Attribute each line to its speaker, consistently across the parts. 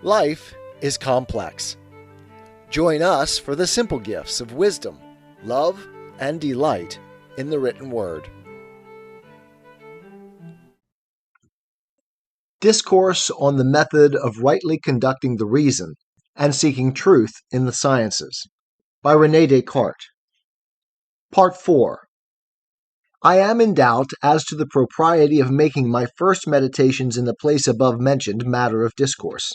Speaker 1: Life is complex. Join us for the simple gifts of wisdom, love, and delight in the written word. Discourse on the method of rightly conducting the reason and seeking truth in the sciences, by Rene Descartes. Part 4. I am in doubt as to the propriety of making my first meditations in the place above mentioned matter of discourse,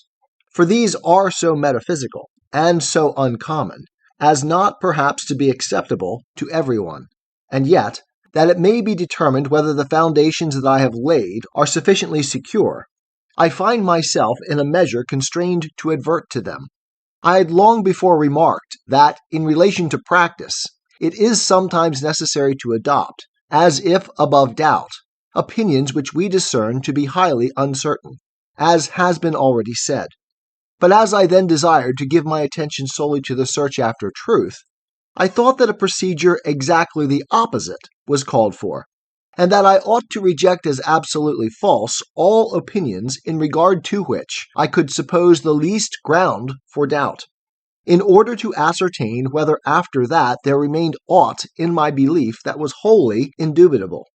Speaker 1: for these are so metaphysical, and so uncommon, as not perhaps to be acceptable to everyone, and yet that it may be determined whether the foundations that I have laid are sufficiently secure, I find myself in a measure constrained to advert to them. I had long before remarked that, in relation to practice, it is sometimes necessary to adopt, as if above doubt, opinions which we discern to be highly uncertain, as has been already said. But as I then desired to give my attention solely to the search after truth, I thought that a procedure exactly the opposite was called for, and that I ought to reject as absolutely false all opinions in regard to which I could suppose the least ground for doubt, in order to ascertain whether after that there remained aught in my belief that was wholly indubitable.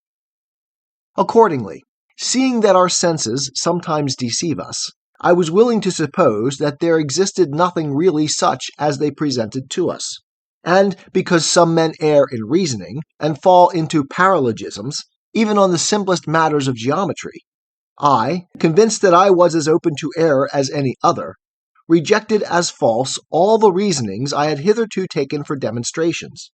Speaker 1: Accordingly, seeing that our senses sometimes deceive us, I was willing to suppose that there existed nothing really such as they presented to us. And because some men err in reasoning, and fall into paralogisms, even on the simplest matters of geometry, I, convinced that I was as open to error as any other, rejected as false all the reasonings I had hitherto taken for demonstrations.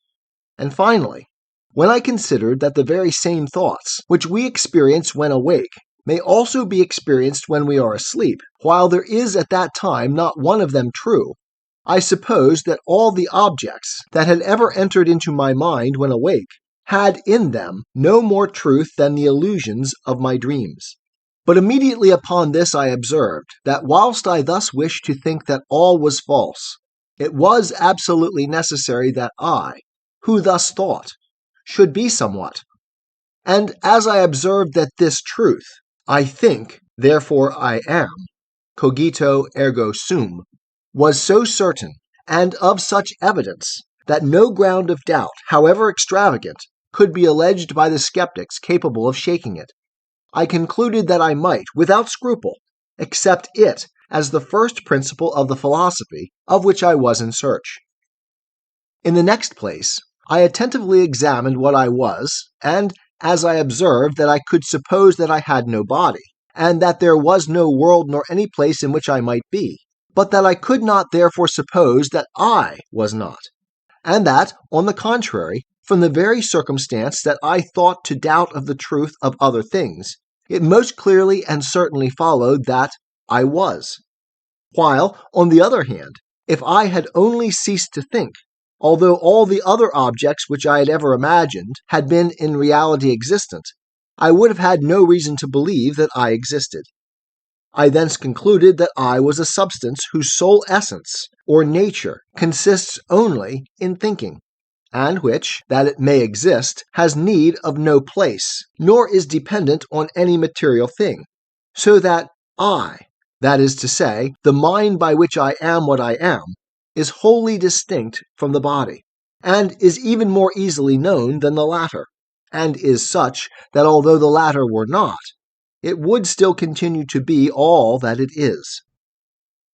Speaker 1: And finally, when I considered that the very same thoughts which we experience when awake may also be experienced when we are asleep, while there is at that time not one of them true, I supposed that all the objects that had ever entered into my mind when awake had in them no more truth than the illusions of my dreams. But immediately upon this I observed that whilst I thus wished to think that all was false, it was absolutely necessary that I, who thus thought, should be somewhat. And as I observed that this truth, I think, therefore I am, cogito ergo sum, was so certain, and of such evidence, that no ground of doubt, however extravagant, could be alleged by the skeptics capable of shaking it, I concluded that I might, without scruple, accept it as the first principle of the philosophy of which I was in search. In the next place, I attentively examined what I was, and as I observed that I could suppose that I had no body, and that there was no world nor any place in which I might be, but that I could not therefore suppose that I was not, and that, on the contrary, from the very circumstance that I thought to doubt of the truth of other things, it most clearly and certainly followed that I was. While, on the other hand, if I had only ceased to think, although all the other objects which I had ever imagined had been in reality existent, I would have had no reason to believe that I existed. I thence concluded that I was a substance whose sole essence, or nature, consists only in thinking, and which, that it may exist, has need of no place, nor is dependent on any material thing, so that I, that is to say, the mind by which I am what I am, is wholly distinct from the body, and is even more easily known than the latter, and is such that although the latter were not, it would still continue to be all that it is.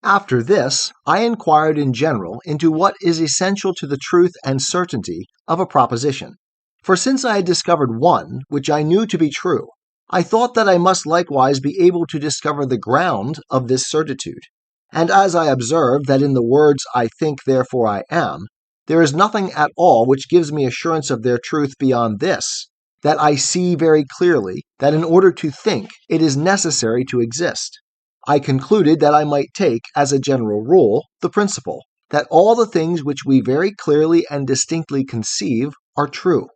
Speaker 1: After this, I inquired in general into what is essential to the truth and certainty of a proposition. For since I had discovered one which I knew to be true, I thought that I must likewise be able to discover the ground of this certitude. And as I observed that in the words I think therefore I am, there is nothing at all which gives me assurance of their truth beyond this, that I see very clearly that in order to think it is necessary to exist, I concluded that I might take, as a general rule, the principle that all the things which we very clearly and distinctly conceive are true,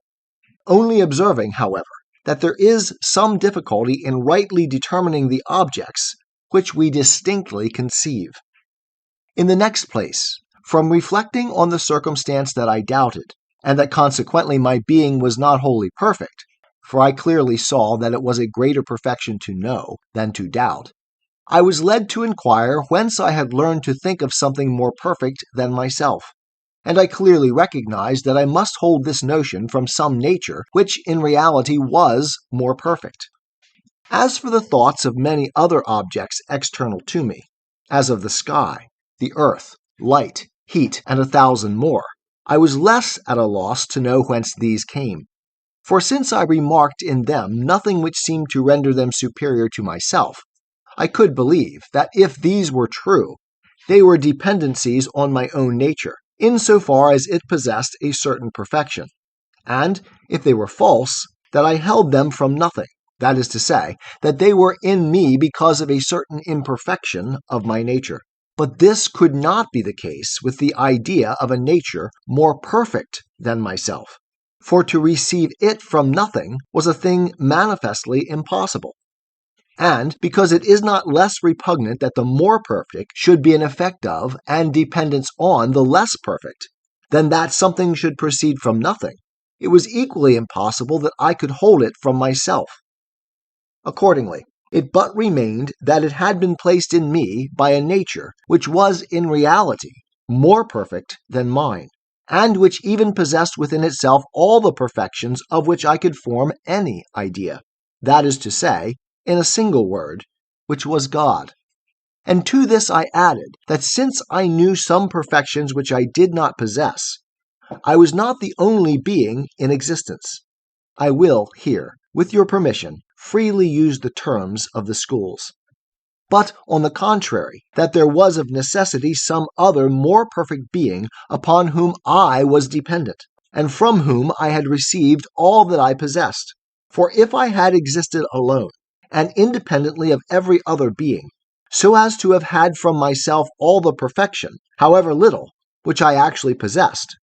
Speaker 1: only observing, however, that there is some difficulty in rightly determining the objects which we distinctly conceive. In the next place, from reflecting on the circumstance that I doubted, and that consequently my being was not wholly perfect, for I clearly saw that it was a greater perfection to know than to doubt, I was led to inquire whence I had learned to think of something more perfect than myself, and I clearly recognized that I must hold this notion from some nature which in reality was more perfect. As for the thoughts of many other objects external to me, as of the sky, the earth, light, heat, and 1,000 more, I was less at a loss to know whence these came. For since I remarked in them nothing which seemed to render them superior to myself, I could believe that if these were true, they were dependencies on my own nature, in so far as it possessed a certain perfection, and if they were false, that I held them from nothing, that is to say, that they were in me because of a certain imperfection of my nature. But this could not be the case with the idea of a nature more perfect than myself, for to receive it from nothing was a thing manifestly impossible. And because it is not less repugnant that the more perfect should be an effect of and dependence on the less perfect, than that something should proceed from nothing, it was equally impossible that I could hold it from myself. Accordingly, it but remained that it had been placed in me by a nature which was in reality more perfect than mine, and which even possessed within itself all the perfections of which I could form any idea, that is to say, in a single word, which was God. And to this I added that since I knew some perfections which I did not possess, I was not the only being in existence. I will here, with your permission, freely use the terms of the schools. But, on the contrary, that there was of necessity some other more perfect being upon whom I was dependent, and from whom I had received all that I possessed. For if I had existed alone, and independently of every other being, so as to have had from myself all the perfection, however little, which I actually possessed,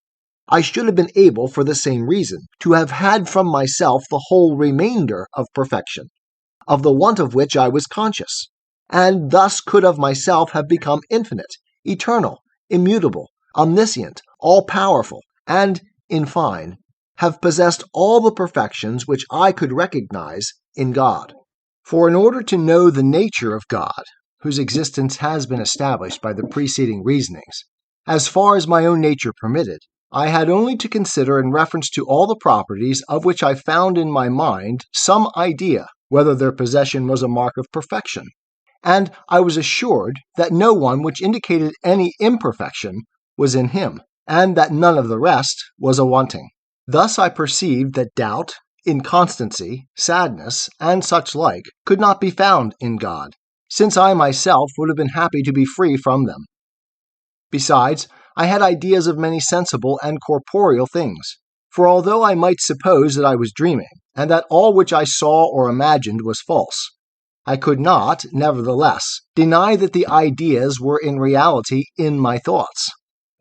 Speaker 1: I should have been able, for the same reason, to have had from myself the whole remainder of perfection, of the want of which I was conscious, and thus could of myself have become infinite, eternal, immutable, omniscient, all-powerful, and, in fine, have possessed all the perfections which I could recognize in God. For in order to know the nature of God, whose existence has been established by the preceding reasonings, as far as my own nature permitted, I had only to consider in reference to all the properties of which I found in my mind some idea whether their possession was a mark of perfection, and I was assured that no one which indicated any imperfection was in him, and that none of the rest was a wanting. Thus I perceived that doubt, inconstancy, sadness, and such like could not be found in God, since I myself would have been happy to be free from them. Besides, I had ideas of many sensible and corporeal things, for although I might suppose that I was dreaming, and that all which I saw or imagined was false, I could not, nevertheless, deny that the ideas were in reality in my thoughts.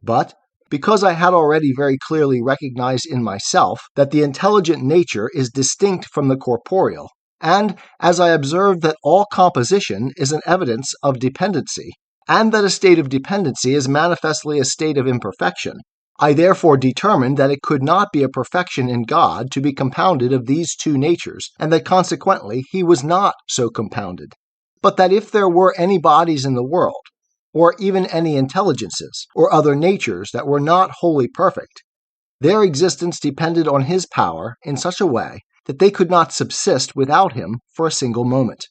Speaker 1: But, because I had already very clearly recognized in myself that the intelligent nature is distinct from the corporeal, and as I observed that all composition is an evidence of dependency, and that a state of dependency is manifestly a state of imperfection, I therefore determined that it could not be a perfection in God to be compounded of these two natures, and that consequently he was not so compounded, but that if there were any bodies in the world, or even any intelligences, or other natures that were not wholly perfect, their existence depended on his power in such a way that they could not subsist without him for a single moment.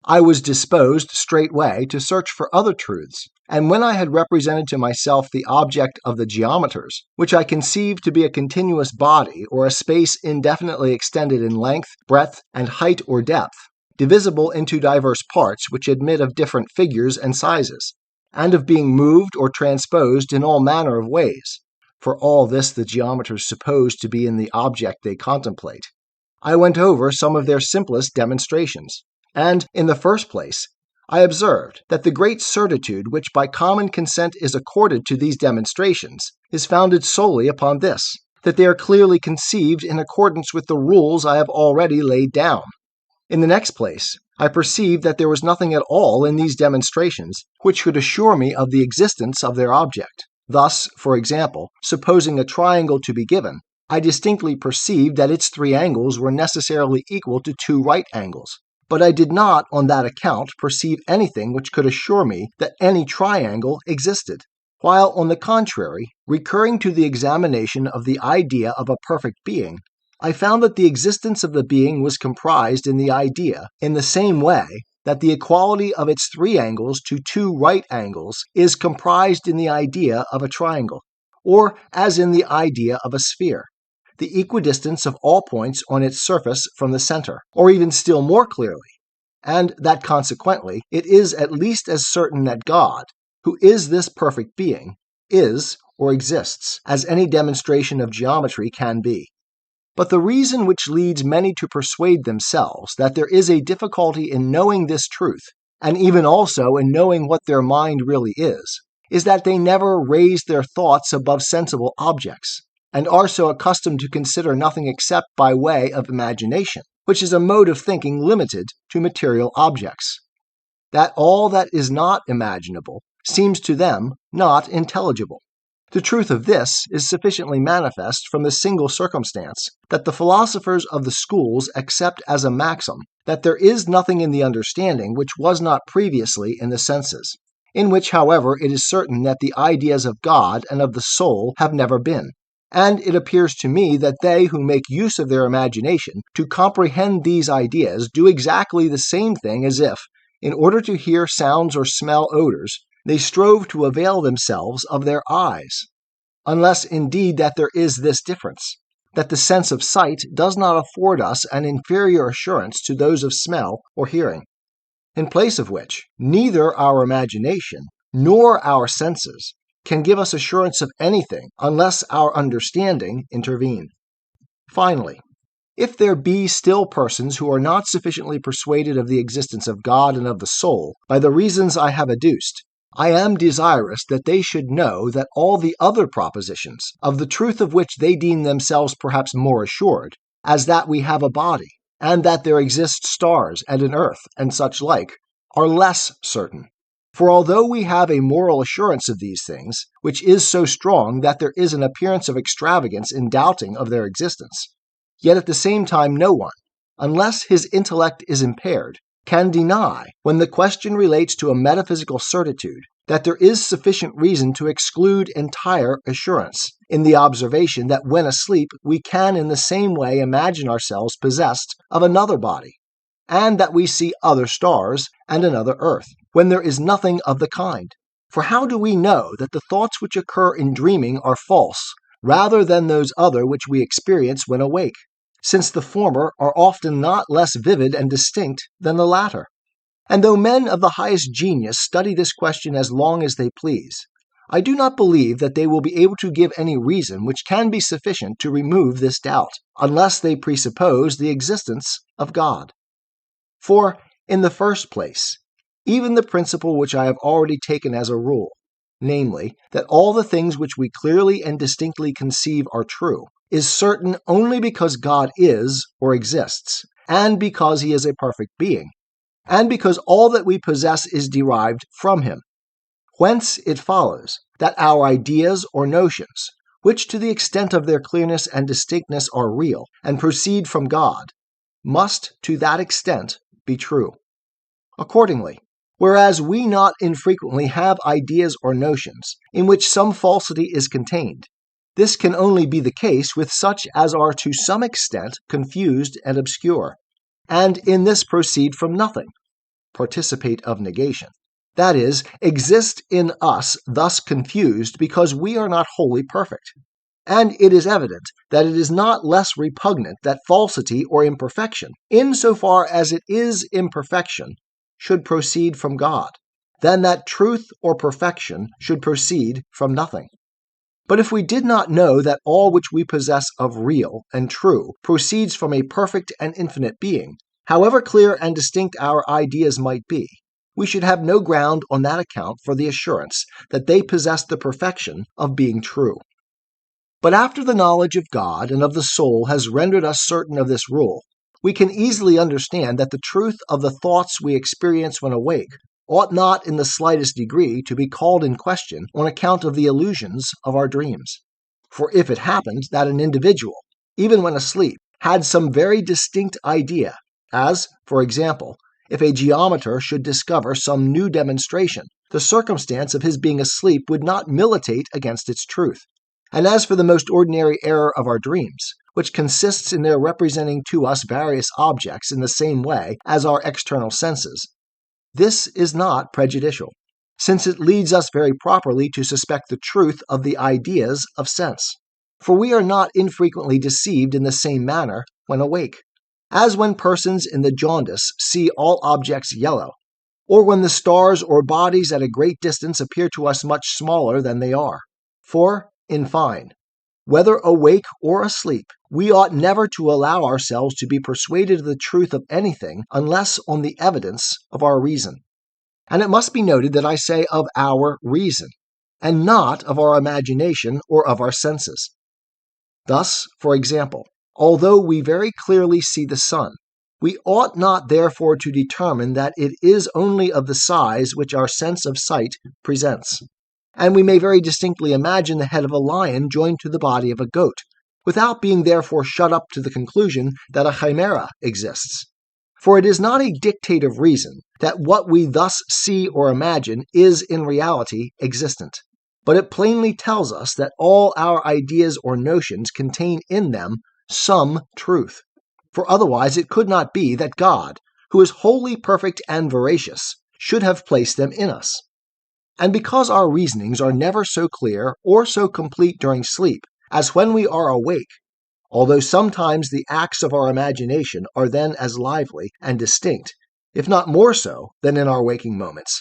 Speaker 1: I was disposed straightway to search for other truths, and when I had represented to myself the object of the geometers, which I conceived to be a continuous body or a space indefinitely extended in length, breadth, and height or depth, divisible into diverse parts which admit of different figures and sizes, and of being moved or transposed in all manner of ways, for all this the geometers suppose to be in the object they contemplate, I went over some of their simplest demonstrations, and, in the first place, I observed that the great certitude which by common consent is accorded to these demonstrations is founded solely upon this, that they are clearly conceived in accordance with the rules I have already laid down. In the next place, I perceived that there was nothing at all in these demonstrations which could assure me of the existence of their object. Thus, for example, supposing a triangle to be given, I distinctly perceived that its 3 angles were necessarily equal to 2 right angles, but I did not on that account perceive anything which could assure me that any triangle existed. While, on the contrary, recurring to the examination of the idea of a perfect being, I found that the existence of the being was comprised in the idea in the same way that the equality of its three angles to two right angles is comprised in the idea of a triangle, or as in the idea of a sphere, the equidistance of all points on its surface from the center, or even still more clearly, and that consequently it is at least as certain that God, who is this perfect being, is or exists, as any demonstration of geometry can be. But the reason which leads many to persuade themselves that there is a difficulty in knowing this truth, and even also in knowing what their mind really is that they never raise their thoughts above sensible objects, and are so accustomed to consider nothing except by way of imagination, which is a mode of thinking limited to material objects. That all that is not imaginable seems to them not intelligible. The truth of this is sufficiently manifest from the single circumstance that the philosophers of the schools accept as a maxim that there is nothing in the understanding which was not previously in the senses, in which, however, it is certain that the ideas of God and of the soul have never been. And it appears to me that they who make use of their imagination to comprehend these ideas do exactly the same thing as if, in order to hear sounds or smell odors, they strove to avail themselves of their eyes, unless indeed that there is this difference, that the sense of sight does not afford us an inferior assurance to those of smell or hearing, in place of which neither our imagination nor our senses can give us assurance of anything unless our understanding intervene. Finally, if there be still persons who are not sufficiently persuaded of the existence of God and of the soul by the reasons I have adduced, I am desirous that they should know that all the other propositions, of the truth of which they deem themselves perhaps more assured, as that we have a body, and that there exist stars and an earth, and such like, are less certain. For although we have a moral assurance of these things, which is so strong that there is an appearance of extravagance in doubting of their existence, yet at the same time no one, unless his intellect is impaired, can deny, when the question relates to a metaphysical certitude, that there is sufficient reason to exclude entire assurance, in the observation that when asleep we can in the same way imagine ourselves possessed of another body, and that we see other stars and another earth, when there is nothing of the kind. For how do we know that the thoughts which occur in dreaming are false, rather than those other which we experience when awake, since the former are often not less vivid and distinct than the latter? And though men of the highest genius study this question as long as they please, I do not believe that they will be able to give any reason which can be sufficient to remove this doubt, unless they presuppose the existence of God. For, in the first place, even the principle which I have already taken as a rule, namely, that all the things which we clearly and distinctly conceive are true, is certain only because God is or exists, and because he is a perfect being, and because all that we possess is derived from him. Whence it follows that our ideas or notions, which to the extent of their clearness and distinctness are real and proceed from God, must to that extent be true. Accordingly, whereas we not infrequently have ideas or notions in which some falsity is contained, this can only be the case with such as are to some extent confused and obscure, and in this proceed from nothing, participate of negation. That is, exist in us thus confused because we are not wholly perfect. And it is evident that it is not less repugnant that falsity or imperfection, insofar as it is imperfection, should proceed from God, than that truth or perfection should proceed from nothing. But if we did not know that all which we possess of real and true proceeds from a perfect and infinite being, however clear and distinct our ideas might be, we should have no ground on that account for the assurance that they possess the perfection of being true. But after the knowledge of God and of the soul has rendered us certain of this rule, we can easily understand that the truth of the thoughts we experience when awake ought not in the slightest degree to be called in question on account of the illusions of our dreams. For if it happened that an individual, even when asleep, had some very distinct idea, as, for example, if a geometer should discover some new demonstration, the circumstance of his being asleep would not militate against its truth. And as for the most ordinary error of our dreams, which consists in their representing to us various objects in the same way as our external senses, this is not prejudicial, since it leads us very properly to suspect the truth of the ideas of sense. For we are not infrequently deceived in the same manner when awake, as when persons in the jaundice see all objects yellow, or when the stars or bodies at a great distance appear to us much smaller than they are. For, in fine, whether awake or asleep, we ought never to allow ourselves to be persuaded of the truth of anything unless on the evidence of our reason. And it must be noted that I say of our reason, and not of our imagination or of our senses. Thus, for example, although we very clearly see the sun, we ought not therefore to determine that it is only of the size which our sense of sight presents. And we may very distinctly imagine the head of a lion joined to the body of a goat, without being therefore shut up to the conclusion that a chimera exists. For it is not a dictate of reason that what we thus see or imagine is in reality existent, but it plainly tells us that all our ideas or notions contain in them some truth. For otherwise it could not be that God, who is wholly perfect and veracious, should have placed them in us. And because our reasonings are never so clear or so complete during sleep as when we are awake, although sometimes the acts of our imagination are then as lively and distinct, if not more so, than in our waking moments,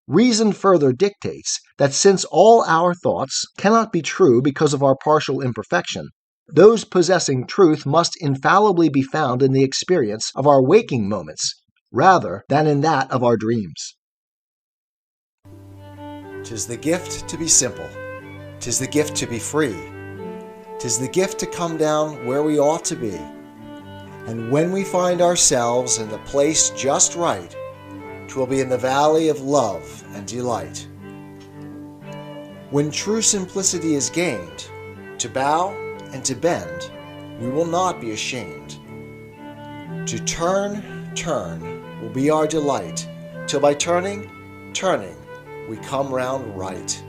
Speaker 1: reason further dictates that since all our thoughts cannot be true because of our partial imperfection, those possessing truth must infallibly be found in the experience of our waking moments, rather than in that of our dreams.
Speaker 2: 'Tis the gift to be simple, 'tis the gift to be free, 'tis the gift to come down where we ought to be, and when we find ourselves in the place just right, 'twill be in the valley of love and delight. When true simplicity is gained, to bow and to bend, we will not be ashamed. To turn will be our delight, till by turning, we come round right.